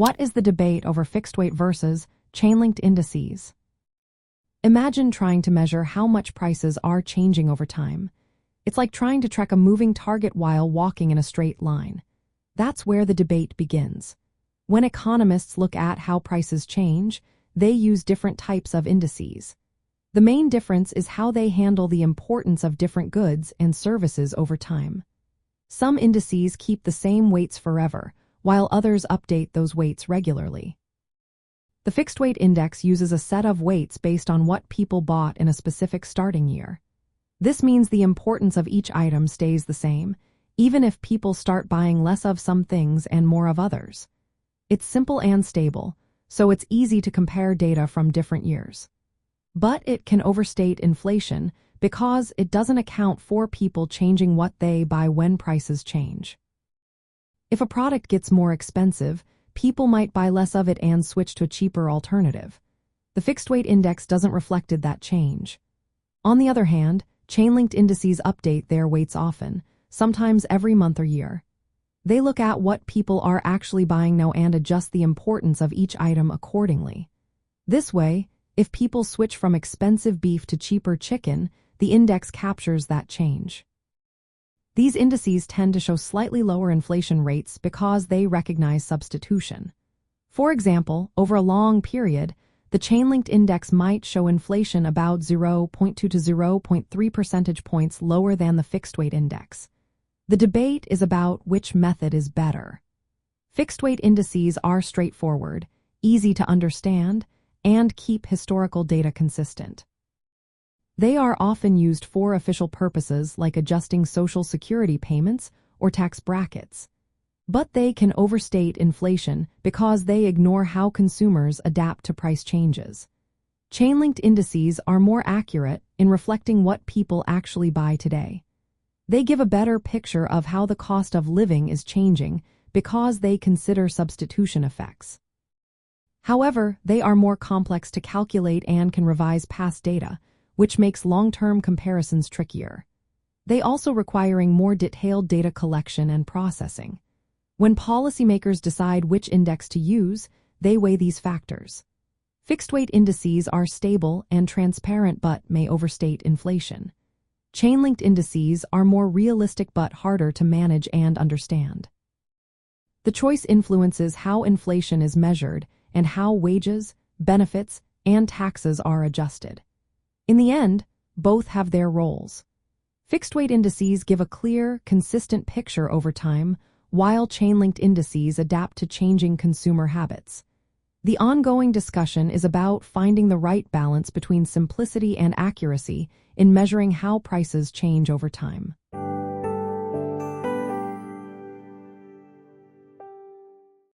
What is the debate over fixed weight versus chain-linked indices? Imagine trying to measure how much prices are changing over time. It's like trying to track a moving target while walking in a straight line. That's where the debate begins. When economists look at how prices change, they use different types of indices. The main difference is how they handle the importance of different goods and services over time. Some indices keep the same weights forever, while others update those weights regularly. The fixed weight index uses a set of weights based on what people bought in a specific starting year. This means the importance of each item stays the same, even if people start buying less of some things and more of others. It's simple and stable, so it's easy to compare data from different years. But it can overstate inflation because it doesn't account for people changing what they buy when prices change. If a product gets more expensive, people might buy less of it and switch to a cheaper alternative. The fixed weight index doesn't reflect that change. On the other hand, chain-linked indices update their weights often, sometimes every month or year. They look at what people are actually buying now and adjust the importance of each item accordingly. This way, if people switch from expensive beef to cheaper chicken, the index captures that change. These indices tend to show slightly lower inflation rates because they recognize substitution. For example, over a long period, the chain-linked index might show inflation about 0.2 to 0.3 percentage points lower than the fixed-weight index. The debate is about which method is better. Fixed-weight indices are straightforward, easy to understand, and keep historical data consistent. They are often used for official purposes like adjusting Social Security payments or tax brackets. But they can overstate inflation because they ignore how consumers adapt to price changes. Chain-linked indices are more accurate in reflecting what people actually buy today. They give a better picture of how the cost of living is changing because they consider substitution effects. However, they are more complex to calculate and can revise past data, which makes long-term comparisons trickier. They also requiring more detailed data collection and processing. When policymakers decide which index to use, they weigh these factors. Fixed-weight indices are stable and transparent but may overstate inflation. Chain-linked indices are more realistic but harder to manage and understand. The choice influences how inflation is measured and how wages, benefits, and taxes are adjusted. In the end, both have their roles. Fixed-weight indices give a clear, consistent picture over time, while chain-linked indices adapt to changing consumer habits. The ongoing discussion is about finding the right balance between simplicity and accuracy in measuring how prices change over time.